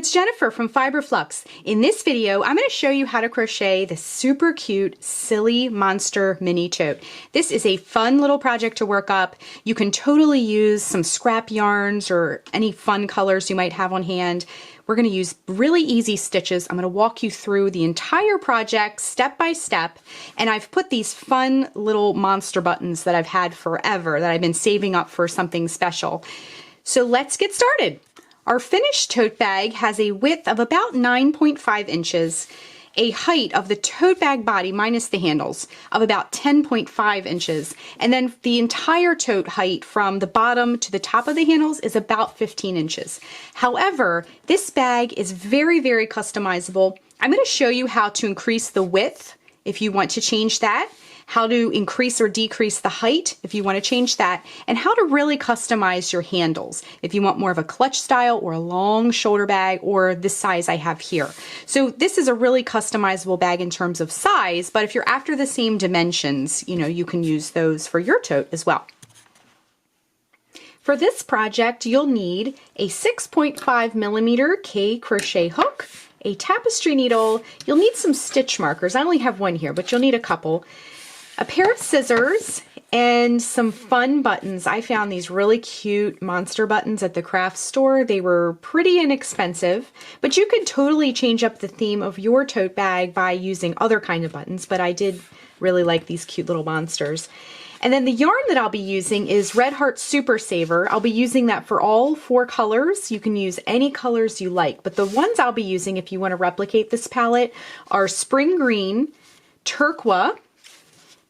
it's Jennifer from Flux. In this video, I'm going to show you how to crochet this super cute Silly Monster Mini Tote. This is a fun little project to work up. You can totally use some scrap yarns or any fun colors you might have on hand. We're going to use really easy stitches. I'm going to walk you through the entire project step by step, and I've put these fun little monster buttons that I've had forever that I've been saving up for something special. So let's get started. Our finished tote bag has a width of about 9.5 inches, a height of the tote bag body minus the handles of about 10.5 inches, and then the entire tote height from the bottom to the top of the handles is about 15 inches. However, this bag is very, very customizable. I'm going to show you how to increase the width if you want to change that, how to increase or decrease the height if you want to change that, and how to really customize your handles if you want more of a clutch style or a long shoulder bag or this size I have here. So this is a really customizable bag in terms of size, but if you're after the same dimensions, you can use those for your tote as well. For this project, you'll need a 6.5 millimeter K crochet hook, a tapestry needle, you'll need some stitch markers. I only have one here, but you'll need a couple. A pair of scissors and some fun buttons. I found these really cute monster buttons at the craft store. They were pretty inexpensive, but you could totally change up the theme of your tote bag by using other kind of buttons, but I did really like these cute little monsters. And then the yarn that I'll be using is Red Heart Super Saver. I'll be using that for all 4 colors. You can use any colors you like, but the ones I'll be using if you want to replicate this palette are Spring Green, Turquoise,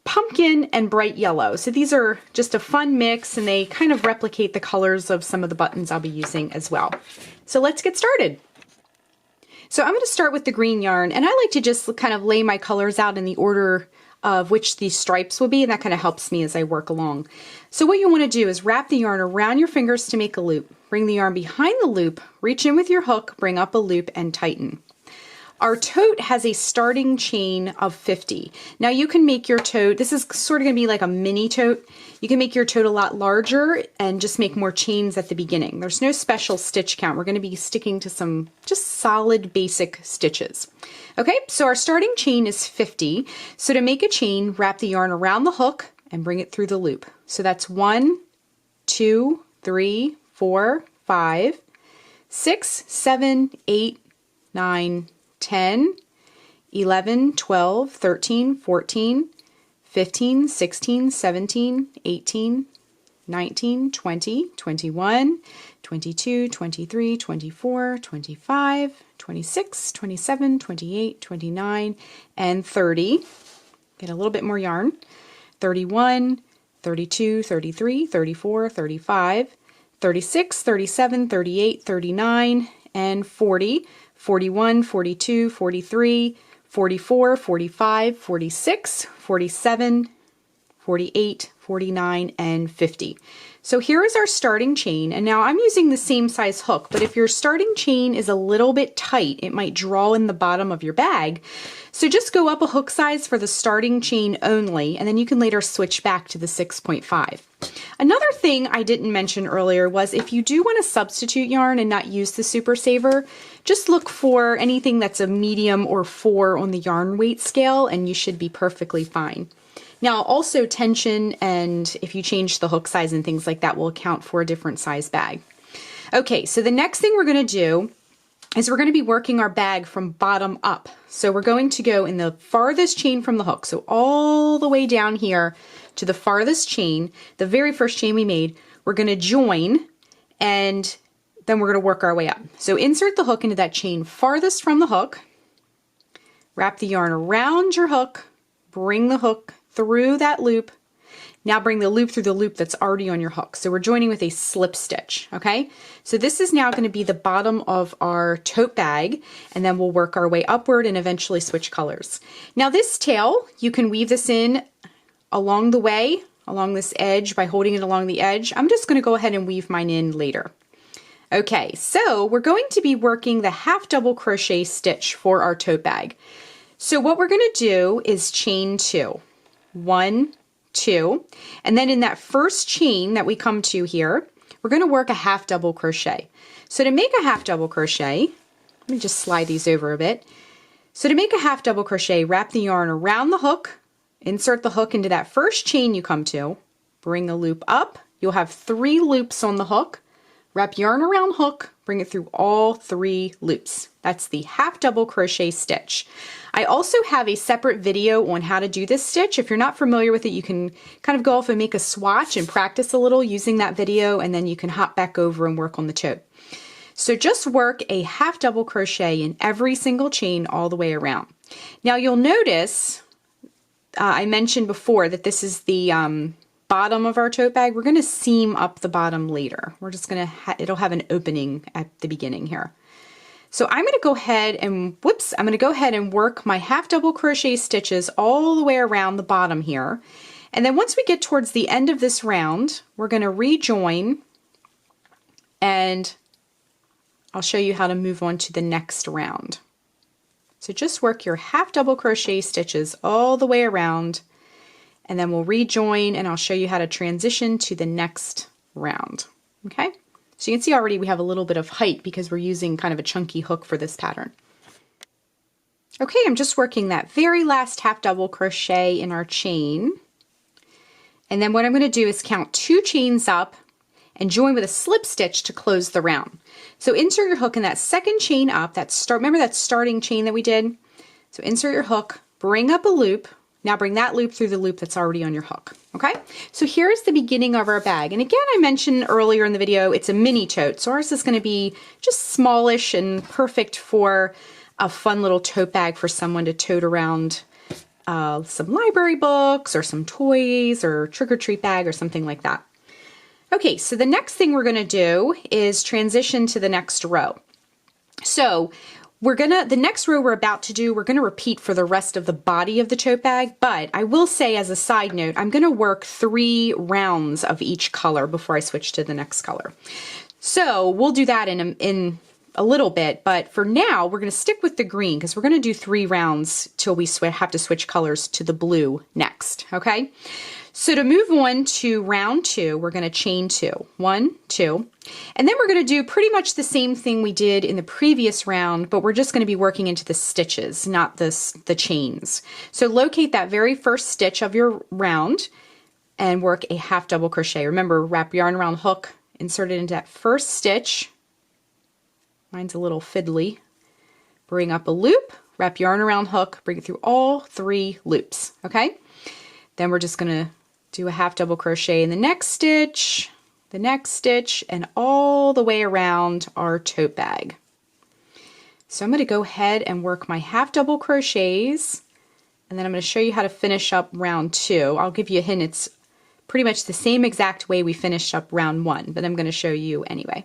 Pumpkin, and Bright Yellow. So these are just a fun mix, and they kind of replicate the colors of some of the buttons I'll be using as well. So let's get started. So I'm going to start with the green yarn, and I like to just kind of lay my colors out in the order of which these stripes will be, and that kind of helps me as I work along. So what you want to do is wrap the yarn around your fingers to make a loop. Bring the yarn behind the loop, reach in with your hook, bring up a loop, and tighten. Our tote has a starting chain of 50. Now you can make your tote, this is sort of going to be like a mini tote. You can make your tote a lot larger and just make more chains at the beginning. There's no special stitch count. We're going to be sticking to some just solid basic stitches. Okay, so our starting chain is 50. So to make a chain, wrap the yarn around the hook and bring it through the loop. So that's 1, 2, 3, 4, 5, 6, 7, 8, 9, 10, 11, 12, 13, 14, 15, 16, 17, 18, 19, 20, 21, 22, 23, 24, 25, 26, 27, 28, 29, and 30. Get a little bit more yarn. 31, 32, 33, 34, 35, 36, 37, 38, 39, and 40. 41, 42, 43, 44, 45, 46, 47, 48, 49, and 50. So here is our starting chain, and now I'm using the same size hook, but if your starting chain is a little bit tight, it might draw in the bottom of your bag. So just go up a hook size for the starting chain only, and then you can later switch back to the 6.5. Another thing I didn't mention earlier was if you do want to substitute yarn and not use the Super Saver, just look for anything that's a medium or 4 on the yarn weight scale, and you should be perfectly fine. Now also tension, and if you change the hook size and things like that, will account for a different size bag. Okay, so the next thing we're going to do is we're going to be working our bag from bottom up. So we're going to go in the farthest chain from the hook. So all the way down here to the farthest chain, the very first chain we made, we're going to join, and then we're going to work our way up. So insert the hook into that chain farthest from the hook, wrap the yarn around your hook, bring the hook through that loop. Now bring the loop through the loop that's already on your hook. So we're joining with a slip stitch, okay? So this is now going to be the bottom of our tote bag, and then we'll work our way upward and eventually switch colors. Now this tail, you can weave this in along the way, along this edge by holding it along the edge. I'm just going to go ahead and weave mine in later. Okay, so we're going to be working the half double crochet stitch for our tote bag. So what we're going to do is chain 2. 1, 2, and then in that first chain that we come to here, we're going to work a half double crochet. So to make a half double crochet, Let me just slide these over a bit. So to make a half double crochet, wrap the yarn around the hook, insert the hook into that first chain you come to, bring the loop up. You'll have 3 loops on the hook. Wrap yarn around hook, bring it through all 3 loops. That's the half double crochet stitch. I also have a separate video on how to do this stitch. If you're not familiar with it, you can kind of go off and make a swatch and practice a little using that video, and then you can hop back over and work on the tote. So just work a half double crochet in every single chain all the way around. Now you'll notice, I mentioned before that this is the bottom of our tote bag. We're going to seam up the bottom later. We're just going to, it'll have an opening at the beginning here. So I'm going to go ahead and, I'm going to go ahead and work my half double crochet stitches all the way around the bottom here. And then once we get towards the end of this round, we're going to rejoin, and I'll show you how to move on to the next round. So just work your half double crochet stitches all the way around, and then we'll rejoin, and I'll show you how to transition to the next round. Okay? So you can see already we have a little bit of height because we're using kind of a chunky hook for this pattern. Okay, I'm just working that very last half double crochet in our chain. And then what I'm going to do is count 2 chains up and join with a slip stitch to close the round. So insert your hook in that second chain up, remember that starting chain that we did? So insert your hook, bring up a loop, now bring that loop through the loop that's already on your hook, okay? So here's the beginning of our bag. And again, I mentioned earlier in the video, it's a mini tote. So ours is gonna be just smallish and perfect for a fun little tote bag for someone to tote around some library books or some toys or trick-or-treat bag or something like that. Okay, so the next thing we're gonna do is transition to the next row. So the next row we're about to do, we're gonna repeat for the rest of the body of the tote bag, but I will say as a side note, I'm gonna work 3 rounds of each color before I switch to the next color. So we'll do that in a little bit, but for now, we're gonna stick with the green because we're gonna do 3 rounds till we have to switch colors to the blue next, okay? So to move on to round 2, we're going to chain 2, 1, 2, and then we're going to do pretty much the same thing we did in the previous round, but we're just going to be working into the stitches, not the chains. So locate that very first stitch of your round and work a half double crochet. Remember, wrap yarn around hook, insert it into that first stitch. Mine's a little fiddly. Bring up a loop, wrap yarn around hook, bring it through all 3 loops, okay? Then we're just going to do a half double crochet in the next stitch, and all the way around our tote bag. So I'm going to go ahead and work my half double crochets, and then I'm going to show you how to finish up round 2. I'll give you a hint, it's pretty much the same exact way we finished up round 1, but I'm going to show you anyway.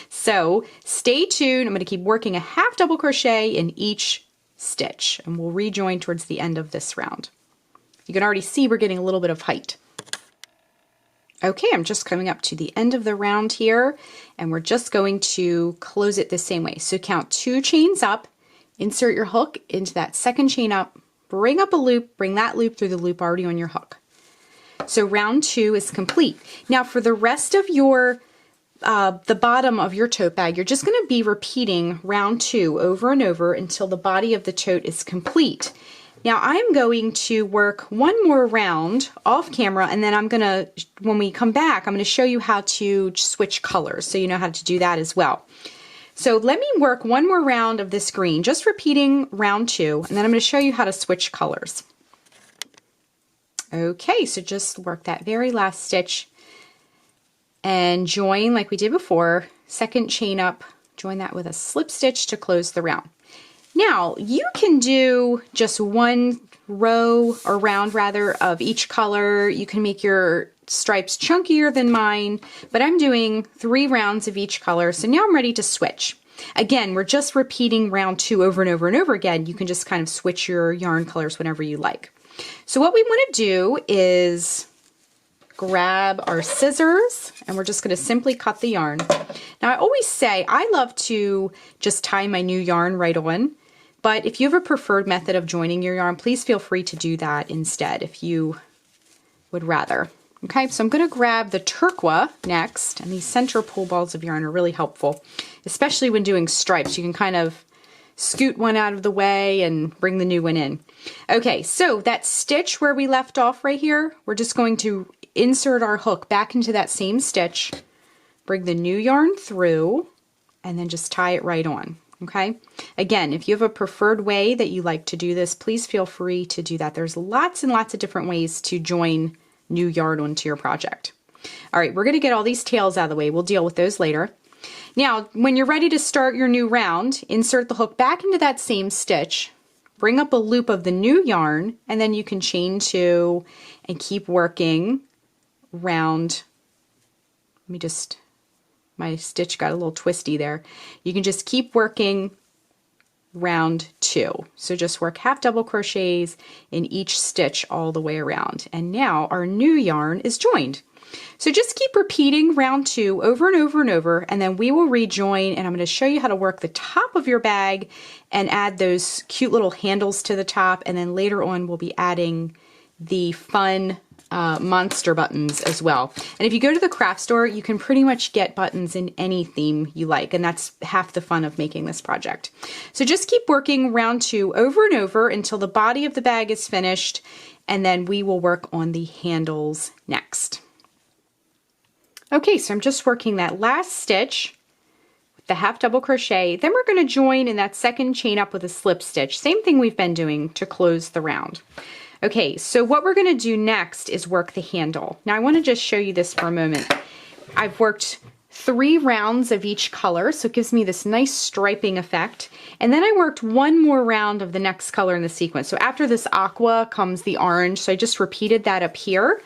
So stay tuned. I'm going to keep working a half double crochet in each stitch, and we'll rejoin towards the end of this round. You can already see we're getting a little bit of height. Okay, I'm just coming up to the end of the round here, and we're just going to close it the same way. So count 2 chains up, insert your hook into that second chain up, bring up a loop, bring that loop through the loop already on your hook. So round 2 is complete. Now for the rest of your the bottom of your tote bag, you're just going to be repeating round 2 over and over until the body of the tote is complete. Now I'm going to work one more round off camera, and then I'm gonna, when we come back, I'm gonna show you how to switch colors so you know how to do that as well. So let me work one more round of this green, just repeating round 2, and then I'm gonna show you how to switch colors. Okay, so just work that very last stitch and join like we did before, second chain up, join that with a slip stitch to close the round. Now, you can do just one row or round rather of each color. You can make your stripes chunkier than mine, but I'm doing 3 rounds of each color. So now I'm ready to switch. Again, we're just repeating round 2 over and over and over again. You can just kind of switch your yarn colors whenever you like. So what we want to do is grab our scissors, and we're just going to simply cut the yarn. Now I always say I love to just tie my new yarn right on, but if you have a preferred method of joining your yarn, please feel free to do that instead if you would rather. Okay, so I'm going to grab the turquoise next, and these center pull balls of yarn are really helpful, especially when doing stripes. You can kind of scoot one out of the way and bring the new one in. Okay, so that stitch where we left off right here, we're just going to insert our hook back into that same stitch, bring the new yarn through, and then just tie it right on. Okay, again, if you have a preferred way that you like to do this, please feel free to do that. There's lots and lots of different ways to join new yarn onto your project. All right, we're going to get all these tails out of the way. We'll deal with those later. Now, when you're ready to start your new round, insert the hook back into that same stitch, bring up a loop of the new yarn, and then you can chain 2 and keep working round. Let me just, my stitch got a little twisty there. You can just keep working round 2. So just work half double crochets in each stitch all the way around. And now our new yarn is joined. So just keep repeating round 2 over and over and over, and then we will rejoin, and I'm going to show you how to work the top of your bag and add those cute little handles to the top, and then later on we'll be adding the fun monster buttons as well. And if you go to the craft store, you can pretty much get buttons in any theme you like, and that's half the fun of making this project. So just keep working round 2 over and over until the body of the bag is finished, and then we will work on the handles next. Okay, so I'm just working that last stitch with the half double crochet. Then we're going to join in that second chain up with a slip stitch. Same thing we've been doing to close the round. Okay, so what we're going to do next is work the handle. Now I want to just show you this for a moment. I've worked 3 rounds of each color, so it gives me this nice striping effect. And then I worked 1 more round of the next color in the sequence. So after this aqua comes the orange. So I just repeated that up here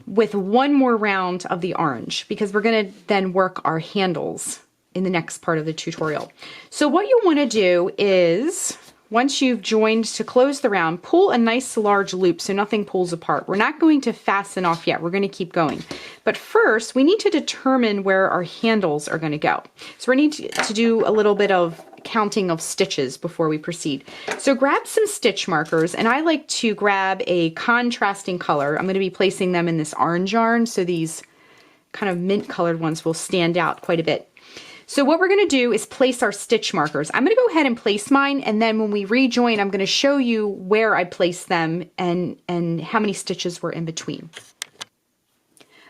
with 1 more round of the orange, because we're going to then work our handles in the next part of the tutorial. So what you want to do is, once you've joined to close the round, pull a nice large loop so nothing pulls apart. We're not going to fasten off yet. We're going to keep going. But first, we need to determine where our handles are going to go. So we need to do a little bit of counting of stitches before we proceed. So grab some stitch markers, and I like to grab a contrasting color. I'm going to be placing them in this orange yarn, so these kind of mint colored ones will stand out quite a bit. So what we're going to do is place our stitch markers. I'm going to go ahead and place mine, and then when we rejoin, I'm going to show you where I placed them and how many stitches were in between.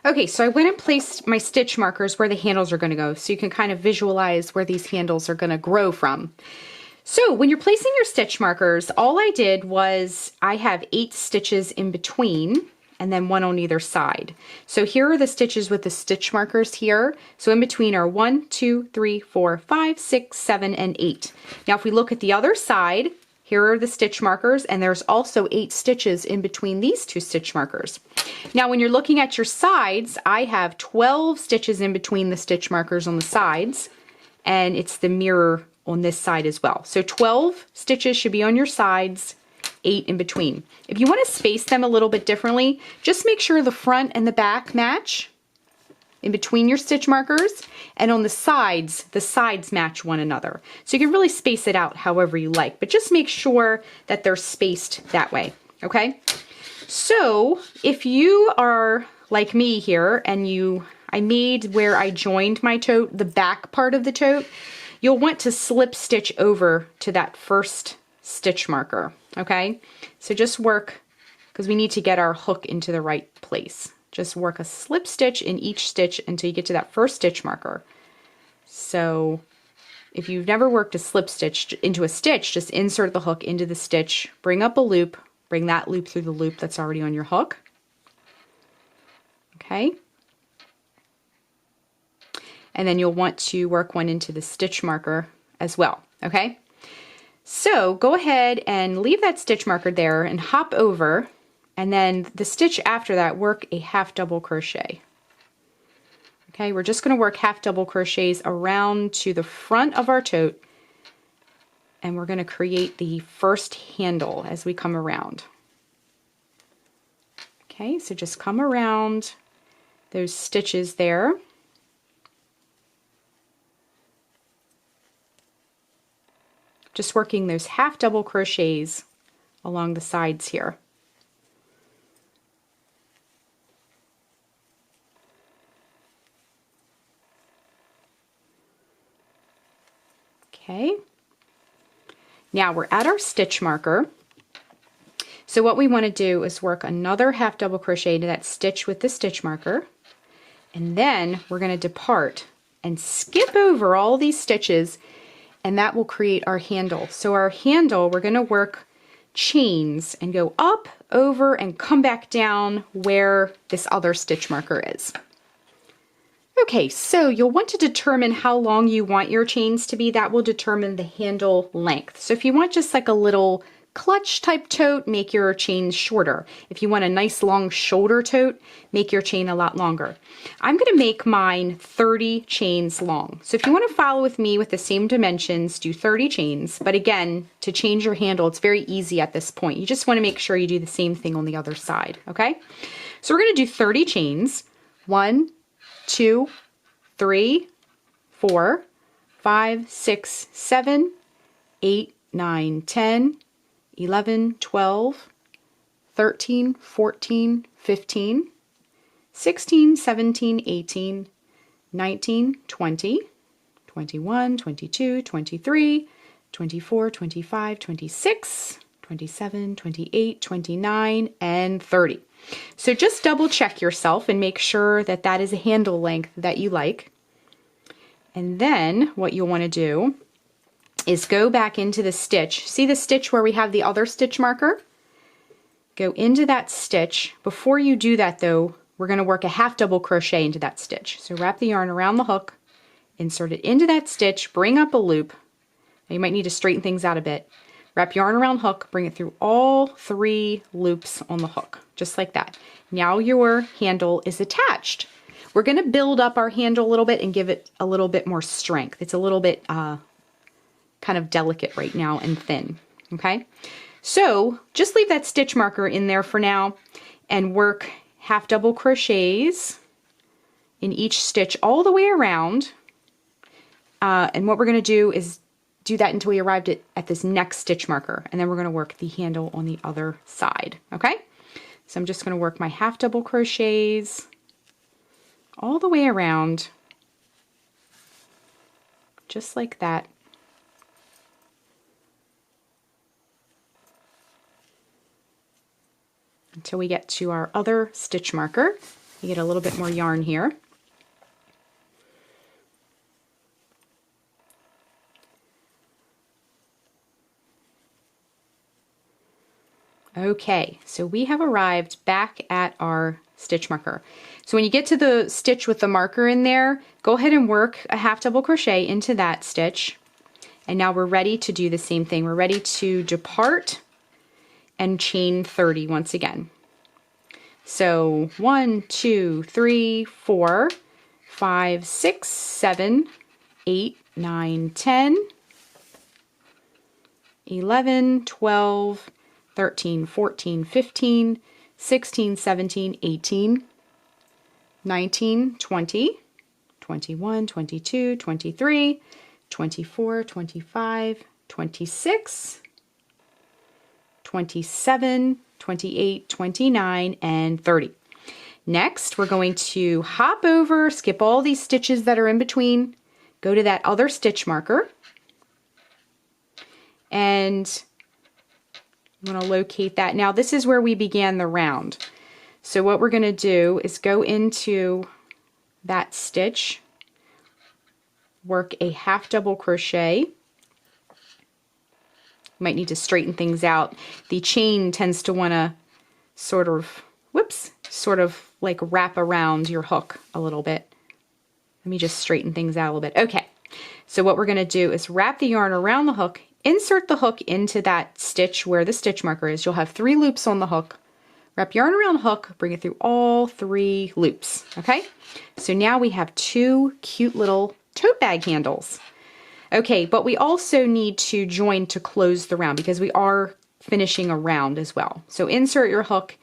Okay, so I went and placed my stitch markers where the handles are going to go, so you can kind of visualize where these handles are going to grow from. So when you're placing your stitch markers, all I did was I have 8 stitches in between, and then 1 on either side. So here are the stitches with the stitch markers here. So in between are 1, 2, 3, 4, 5, 6, 7, and 8. Now if we look at the other side, here are the stitch markers, and there's also 8 stitches in between these 2 stitch markers. Now when you're looking at your sides, I have 12 stitches in between the stitch markers on the sides, and it's the mirror on this side as well. So 12 stitches should be on your sides, 8 in between. If you want to space them a little bit differently, just make sure the front and the back match in between your stitch markers, and on the sides match one another. So you can really space it out however you like, but just make sure that they're spaced that way, okay? So if you are like me here and I made where I joined my tote, the back part of the tote, you'll want to slip stitch over to that first stitch marker, okay? So just work, because we need to get our hook into the right place. Just work a slip stitch in each stitch until you get to that first stitch marker. So if you've never worked a slip stitch into a stitch, just insert the hook into the stitch, bring up a loop, bring that loop through the loop that's already on your hook. Okay. And then you'll want to work one into the stitch marker as well, okay? So go ahead and leave that stitch marker there and hop over, and then the stitch after that, work a half double crochet. Okay, we're just going to work half double crochets around to the front of our tote, and we're going to create the first handle as we come around. Okay, so just come around those stitches there. Just working those half double crochets along the sides here. Okay. Now we're at our stitch marker. So what we want to do is work another half double crochet into that stitch with the stitch marker. And then we're going to depart and skip over all these stitches, and that will create our handle. So our handle, we're going to work chains and go up, over, and come back down where this other stitch marker is. Okay, so you'll want to determine how long you want your chains to be. That will determine the handle length. So if you want just like a little clutch type tote, make your chains shorter. If you want a nice long shoulder tote, make your chain a lot longer. I'm going to make mine 30 chains long. So if you want to follow with me with the same dimensions, do 30 chains. But again, to change your handle, it's very easy at this point. You just want to make sure you do the same thing on the other side, okay? So we're going to do 30 chains. 1, 2, 3, 4, 5, 6, 7, 8, 9, 10, 11, 12, 13, 14, 15, 16, 17, 18, 19, 20, 21, 22, 23, 24, 25, 26, 27, 28, 29, and 30. So just double check yourself and make sure that that is a handle length that you like. And then what you'll want to do is go back into the stitch. See the stitch where we have the other stitch marker? Go into that stitch. Before you do that though, we're going to work a half double crochet into that stitch. So wrap the yarn around the hook, insert it into that stitch, bring up a loop. Now you might need to straighten things out a bit. Wrap yarn around hook, bring it through all 3 loops on the hook, just like that. Now your handle is attached. We're going to build up our handle a little bit and give it a little bit more strength. It's a little bit kind of delicate right now and thin, okay? So just leave that stitch marker in there for now and work half double crochets in each stitch all the way around. And what we're going to do is do that until we arrived at this next stitch marker, and then we're going to work the handle on the other side, okay? So I'm just going to work my half double crochets all the way around, just like that. Until we get to our other stitch marker. You get a little bit more yarn here. Okay, so we have arrived back at our stitch marker. So when you get to the stitch with the marker in there, go ahead and work a half double crochet into that stitch. And now we're ready to do the same thing. We're ready to depart and chain 30 once again. So 1, 2, 3, 4, 5, 6, 7, 8, 9, 10, 11, 12, 13, 14, 15, 16, 17, 18, 19, 20, 21, 22, 23, 24, 25, 26, 27, 28, 29, and 30. Next, we're going to hop over, skip all these stitches that are in between, go to that other stitch marker, and I'm going to locate that. Now this is where we began the round. So what we're going to do is go into that stitch, work a half double crochet. Might need to straighten things out. The chain tends to want to sort of like wrap around your hook a little bit. Let me just straighten things out a little bit. Okay, so what we're going to do is wrap the yarn around the hook, insert the hook into that stitch where the stitch marker is. You'll have 3 loops on the hook. Wrap yarn around the hook, bring it through all 3 loops, okay? So now we have 2 cute little tote bag handles. Okay, but we also need to join to close the round because we are finishing a round as well. So insert your hook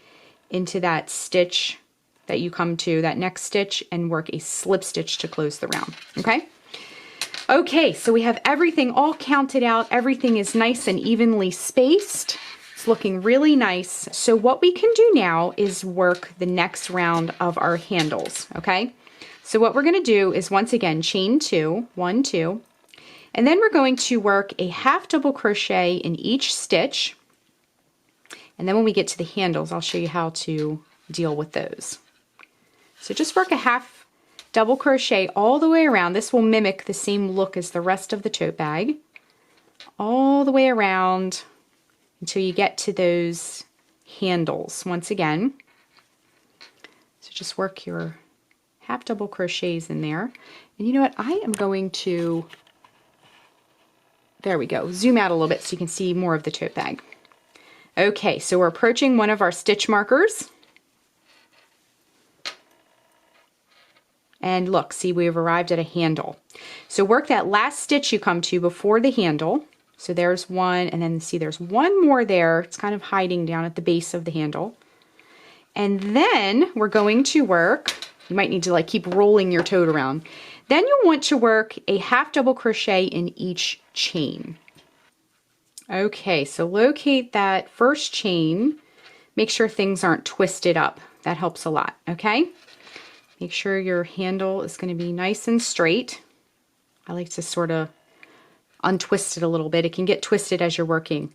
into that stitch that you come to, that next stitch, and work a slip stitch to close the round, okay? Okay, so we have everything all counted out. Everything is nice and evenly spaced. It's looking really nice. So what we can do now is work the next round of our handles, okay? So what we're gonna do is once again, chain 2, 1, 2, And then we're going to work a half double crochet in each stitch. And then when we get to the handles, I'll show you how to deal with those. So just work a half double crochet all the way around. This will mimic the same look as the rest of the tote bag. All the way around until you get to those handles once again. So just work your half double crochets in there. And you know what? I am going to, there we go, zoom out a little bit so you can see more of the tote bag. Okay, so we're approaching one of our stitch markers. And look, see, we've arrived at a handle. So work that last stitch you come to before the handle. So there's one, and then see there's one more there. It's kind of hiding down at the base of the handle. And then we're going to work, you might need to like keep rolling your tote around. Then you'll want to work a half double crochet in each chain. Okay, so locate that first chain. Make sure things aren't twisted up. That helps a lot, okay? Make sure your handle is going to be nice and straight. I like to sort of untwist it a little bit. It can get twisted as you're working.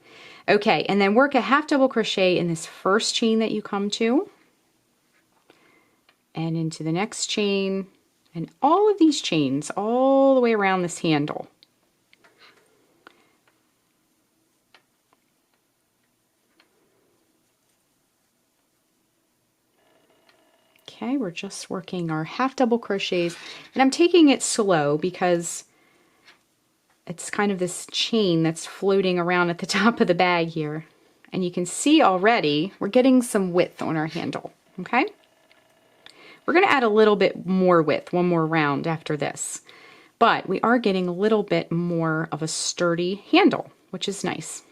Okay, and then work a half double crochet in this first chain that you come to. And into the next chain. And all of these chains all the way around this handle. Okay, we're just working our half double crochets, and I'm taking it slow because it's kind of this chain that's floating around at the top of the bag here. And you can see already we're getting some width on our handle, okay? We're going to add a little bit more width, one more round after this. But we are getting a little bit more of a sturdy handle, which is nice.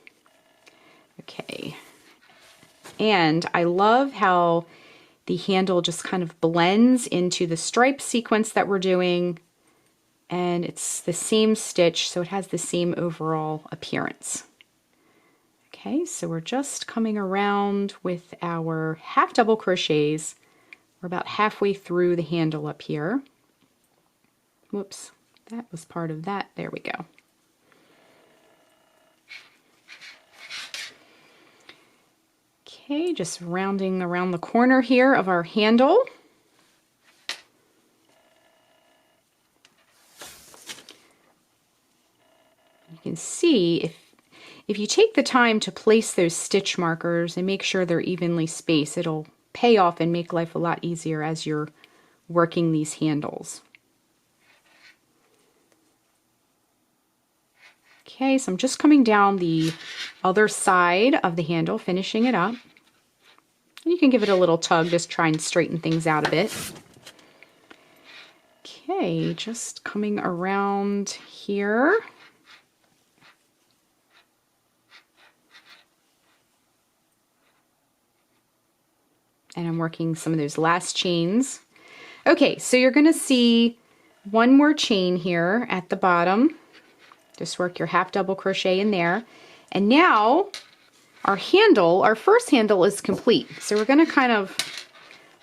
Okay. And I love how the handle just kind of blends into the stripe sequence that we're doing, and it's the same stitch, so it has the same overall appearance. Okay, so we're just coming around with our half double crochets. We're about halfway through the handle up here. Whoops, that was part of that. There we go. Okay, just rounding around the corner here of our handle. You can see if you take the time to place those stitch markers and make sure they're evenly spaced, it'll pay off and make life a lot easier as you're working these handles. Okay, so I'm just coming down the other side of the handle, finishing it up. You can give it a little tug, just try and straighten things out a bit. Okay, just coming around here. And I'm working some of those last chains. Okay, so you're going to see one more chain here at the bottom. Just work your half double crochet in there. And now our handle, our first handle is complete. So we're going to kind of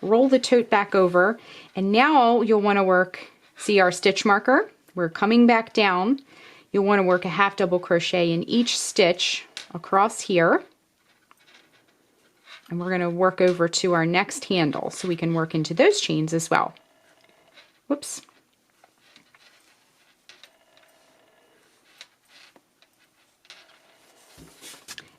roll the tote back over. And now you'll want to work, see our stitch marker? We're coming back down. You'll want to work a half double crochet in each stitch across here. And we're going to work over to our next handle so we can work into those chains as well. Whoops.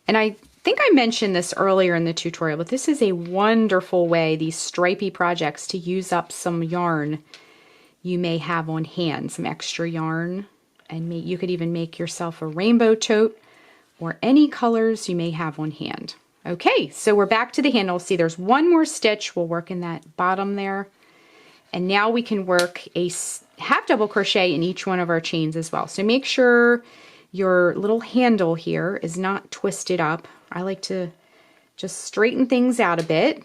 And I think I mentioned this earlier in the tutorial, but this is a wonderful way, these stripy projects, to use up some yarn you may have on hand, some extra yarn. And you could even make yourself a rainbow tote or any colors you may have on hand. Okay, so we're back to the handle. See, there's one more stitch. We'll work in that bottom there. And now we can work a half double crochet in each one of our chains as well. So make sure your little handle here is not twisted up. I like to just straighten things out a bit.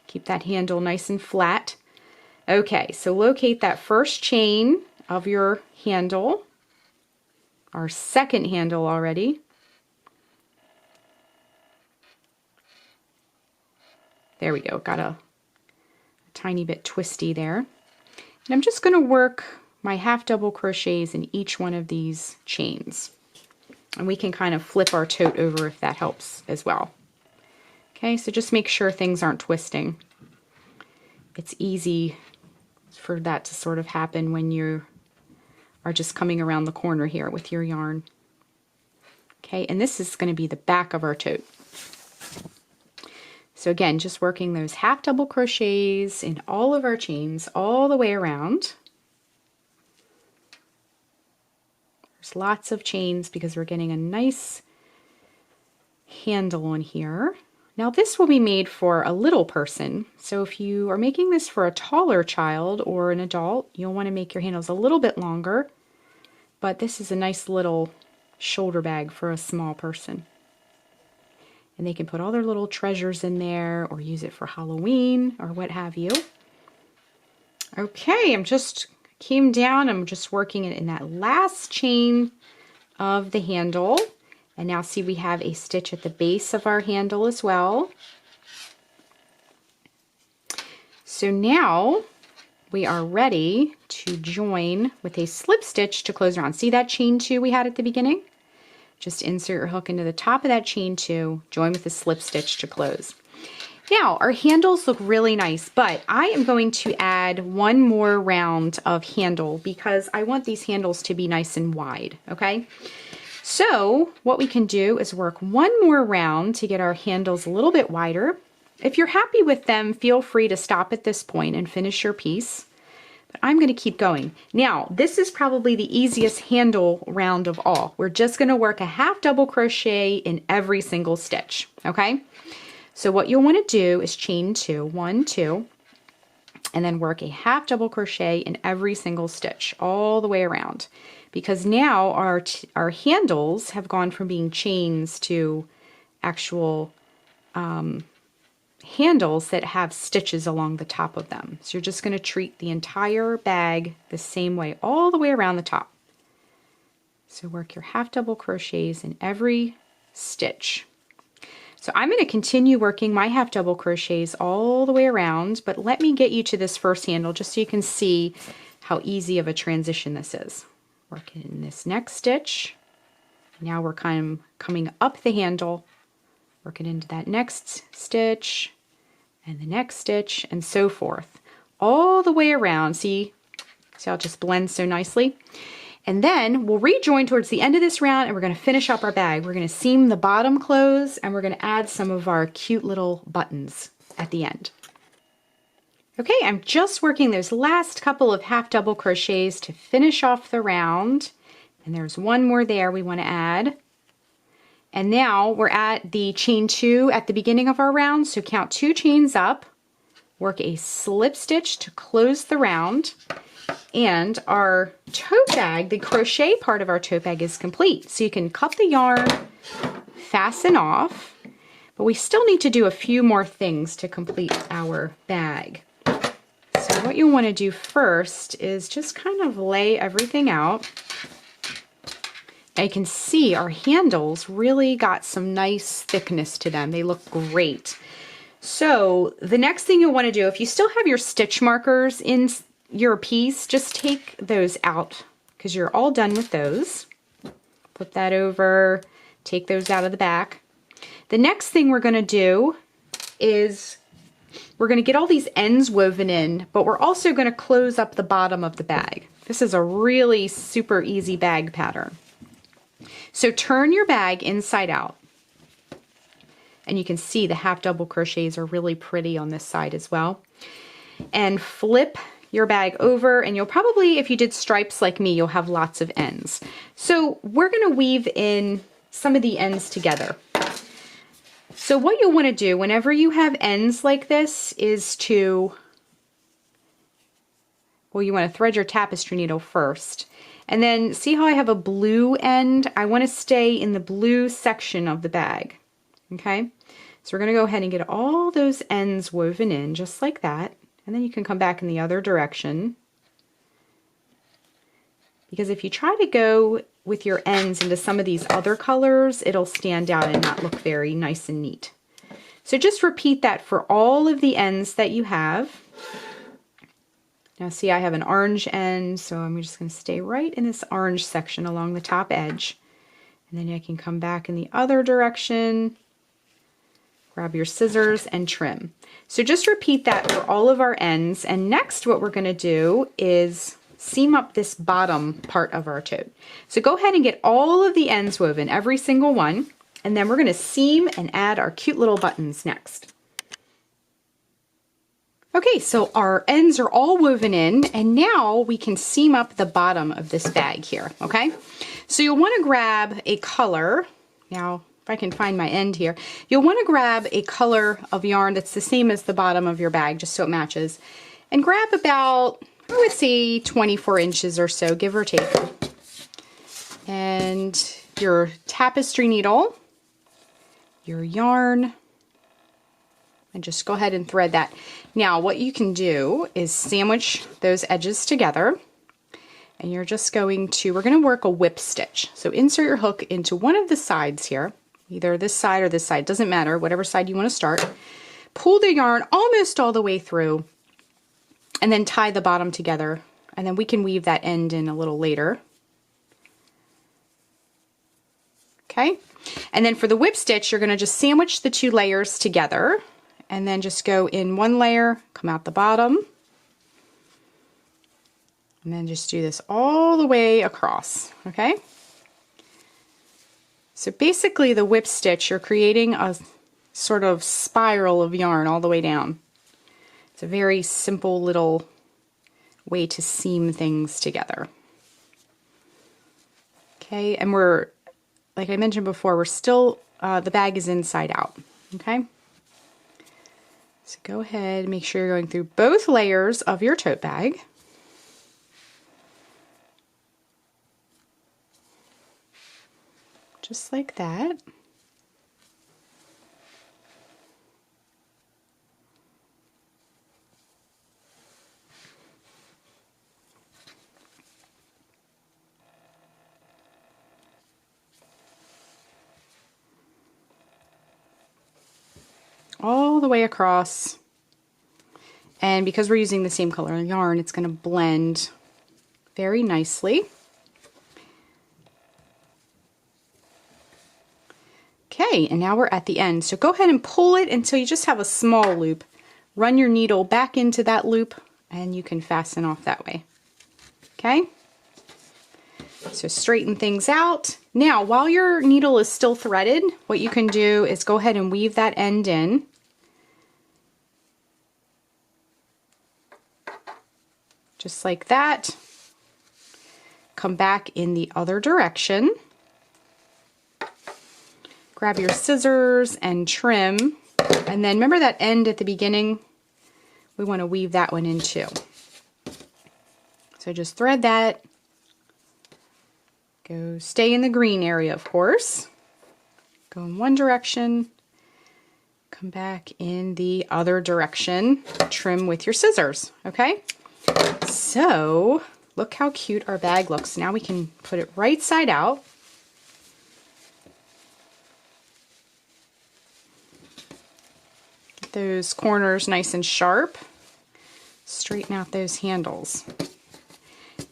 Keep that handle nice and flat. Okay, so locate that first chain of your handle, our second handle already. There we go, got a tiny bit twisty there. And I'm just going to work my half double crochets in each one of these chains. And we can kind of flip our tote over if that helps as well. Okay, so just make sure things aren't twisting. It's easy for that to sort of happen when you are just coming around the corner here with your yarn. Okay, and this is going to be the back of our tote. So again, just working those half double crochets in all of our chains all the way around. There's lots of chains because we're getting a nice handle on here. Now this will be made for a little person, so if you are making this for a taller child or an adult, you'll want to make your handles a little bit longer, but this is a nice little shoulder bag for a small person. And they can put all their little treasures in there or use it for Halloween or what have you. Okay, I'm just came down, I'm just working it in that last chain of the handle. And now see, we have a stitch at the base of our handle as well. So now we are ready to join with a slip stitch to close around. See that chain 2 we had at the beginning? Just insert your hook into the top of that chain 2, join with a slip stitch to close. Now our handles look really nice, but I am going to add one more round of handle because I want these handles to be nice and wide, okay? So what we can do is work one more round to get our handles a little bit wider. If you're happy with them, feel free to stop at this point and finish your piece. But I'm going to keep going. Now, this is probably the easiest handle round of all. We're just going to work a half double crochet in every single stitch, okay? So what you'll want to do is chain 2, 1, 2, and then work a half double crochet in every single stitch all the way around. Because now our handles have gone from being chains to actual handles that have stitches along the top of them. So you're just going to treat the entire bag the same way all the way around the top. So work your half double crochets in every stitch. So I'm going to continue working my half double crochets all the way around, but let me get you to this first handle just so you can see how easy of a transition this is. Work in this next stitch. Now we're kind of coming up the handle, working into that next stitch and the next stitch and so forth all the way around. See how it just blends so nicely? And then we'll rejoin towards the end of this round and we're going to finish up our bag. We're going to seam the bottom close and we're going to add some of our cute little buttons at the end. Okay, I'm just working those last couple of half double crochets to finish off the round. And there's one more there we want to add. And now we're at the chain 2 at the beginning of our round. So count 2 chains up, work a slip stitch to close the round. And our tote bag, the crochet part of our tote bag is complete. So you can cut the yarn, fasten off, but we still need to do a few more things to complete our bag. So what you want to do first is just kind of lay everything out. Now you can see our handles really got some nice thickness to them. They look great. So the next thing you'll want to do, if you still have your stitch markers in your piece, just take those out because you're all done with those. Flip that over, take those out of the back. The next thing we're going to do is we're going to get all these ends woven in, but we're also going to close up the bottom of the bag. This is a really super easy bag pattern. So turn your bag inside out. And you can see the half double crochets are really pretty on this side as well. And flip your bag over, and you'll probably, if you did stripes like me, you'll have lots of ends. So we're going to weave in some of the ends together. So what you'll want to do whenever you have ends like this is to, well, you want to thread your tapestry needle first. And then see how I have a blue end? I want to stay in the blue section of the bag. Okay? So we're going to go ahead and get all those ends woven in just like that. And then you can come back in the other direction. Because if you try to go with your ends into some of these other colors, it'll stand out and not look very nice and neat. So just repeat that for all of the ends that you have. Now see, I have an orange end, so I'm just going to stay right in this orange section along the top edge. And then I can come back in the other direction, grab your scissors and trim. So just repeat that for all of our ends. And next what we're going to do is seam up this bottom part of our tote. So go ahead and get all of the ends woven, every single one. And then we're going to seam and add our cute little buttons next. Okay, so our ends are all woven in, and now we can seam up the bottom of this bag here, okay? So you'll want to grab a color. Now, if I can find my end here, you'll want to grab a color of yarn that's the same as the bottom of your bag, just so it matches. And grab about, I would say 24 inches or so, give or take. And your tapestry needle, your yarn, and just go ahead and thread that. Now what you can do is sandwich those edges together, and you're just going to, we're going to work a whip stitch. So insert your hook into one of the sides here, either this side or this side, doesn't matter, whatever side you want to start. Pull the yarn almost all the way through, and then tie the bottom together, and then we can weave that end in a little later. Okay, and then for the whip stitch, you're going to just sandwich the two layers together, and then just go in one layer, come out the bottom, and then just do this all the way across, okay? So basically the whip stitch, you're creating a sort of spiral of yarn all the way down. It's a very simple little way to seam things together. Okay, and we're, like I mentioned before, we're still, the bag is inside out, okay? So go ahead, make sure you're going through both layers of your tote bag. Just like that. All the way across, and because we're using the same color yarn, it's going to blend very nicely. Okay, and now we're at the end, so go ahead and pull it until you just have a small loop. Run your needle back into that loop, and you can fasten off that way. Okay, so straighten things out. Now while your needle is still threaded, what you can do is go ahead and weave that end in. Just like that. Come back in the other direction. Grab your scissors and trim. And then remember that end at the beginning? We want to weave that one in too. So just thread that. Go stay in the green area, of course. Go in one direction. Come back in the other direction. Trim with your scissors, okay? So, look how cute our bag looks. Now we can put it right side out. Get those corners nice and sharp. Straighten out those handles.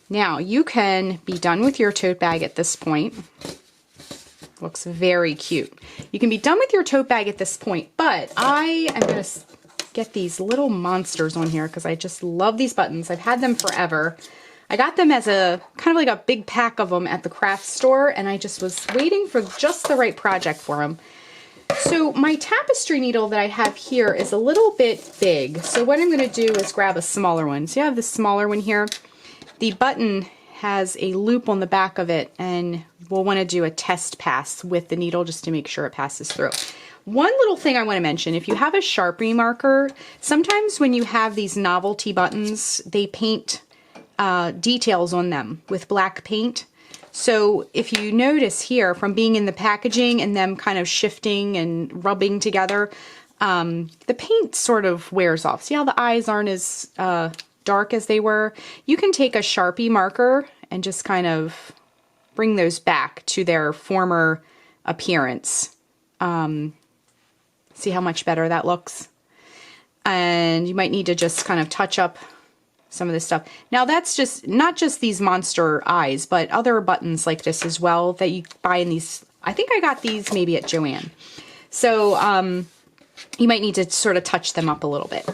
Now, you can be done with your tote bag at this point. Looks very cute. You can be done with your tote bag at this point, but I am going to get these little monsters on here because I just love these buttons. I've had them forever. I got them as a kind of like a big pack of them at the craft store, and I just was waiting for just the right project for them. So my tapestry needle that I have here is a little bit big. So what I'm going to do is grab a smaller one. So you have the smaller one here. The button has a loop on the back of it, and we'll want to do a test pass with the needle just to make sure it passes through. One little thing I want to mention, if you have a Sharpie marker, sometimes when you have these novelty buttons, they paint details on them with black paint. So if you notice here, from being in the packaging and them kind of shifting and rubbing together, the paint sort of wears off. See how the eyes aren't as dark as they were? You can take a Sharpie marker and just kind of bring those back to their former appearance. See how much better that looks? And you might need to just kind of touch up some of this stuff. Now that's just not just these monster eyes, but other buttons like this as well that you buy in these. I think I got these maybe at Joann. So you might need to sort of touch them up a little bit.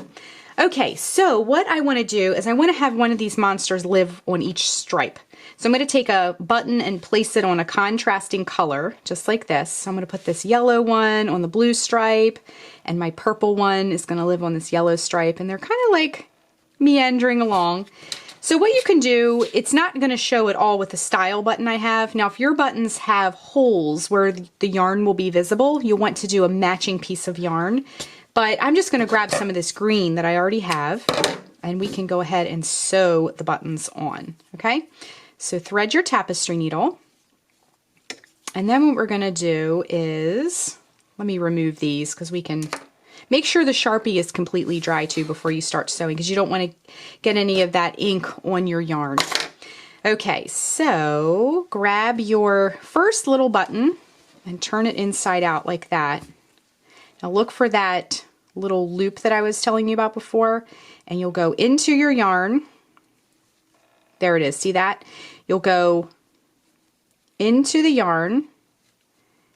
Okay, so what I want to do is I want to have one of these monsters live on each stripe. So I'm going to take a button and place it on a contrasting color, just like this. So I'm going to put this yellow one on the blue stripe, and my purple one is going to live on this yellow stripe, and they're kind of like meandering along. So what you can do, it's not going to show it all with the style button I have. Now, if your buttons have holes where the yarn will be visible, you'll want to do a matching piece of yarn. But I'm just going to grab some of this green that I already have, and we can go ahead and sew the buttons on, okay? So thread your tapestry needle, and then what we're going to do is, let me remove these because we can make sure the Sharpie is completely dry too before you start sewing, because you don't want to get any of that ink on your yarn. Okay, so grab your first little button and turn it inside out like that. Now look for that little loop that I was telling you about before, and you'll go into your yarn. There it is, see that? You'll go into the yarn,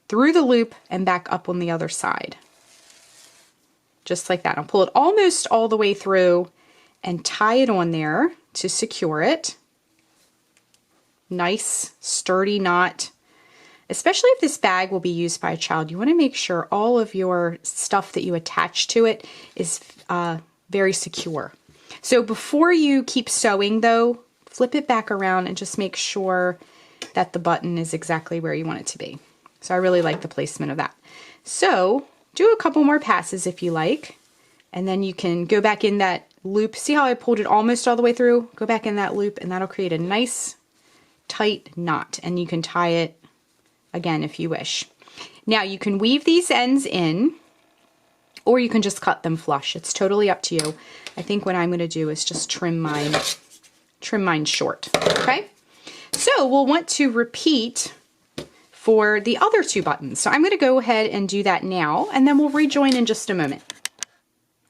through the loop, and back up on the other side. Just like that. I'll pull it almost all the way through and tie it on there to secure it. Nice, sturdy knot. Especially if this bag will be used by a child, you want to make sure all of your stuff that you attach to it is very secure. So before you keep sewing though, flip it back around and just make sure that the button is exactly where you want it to be. So I really like the placement of that. So do a couple more passes if you like, and then you can go back in that loop. See how I pulled it almost all the way through? Go back in that loop, and that'll create a nice tight knot, and you can tie it again if you wish. Now you can weave these ends in, or you can just cut them flush. It's totally up to you. I think what I'm going to do is just trim mine short. Okay, so we'll want to repeat for the other two buttons. So I'm going to go ahead and do that now, and then we'll rejoin in just a moment.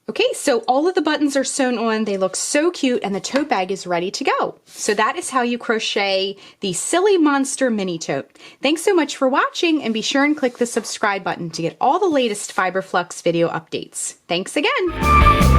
Okay, so all of the buttons are sewn on. They look so cute, and the tote bag is ready to go. So that is how you crochet the Silly Monster Mini Tote. Thanks so much for watching, and be sure and click the subscribe button to get all the latest Fiber Flux video updates. Thanks again.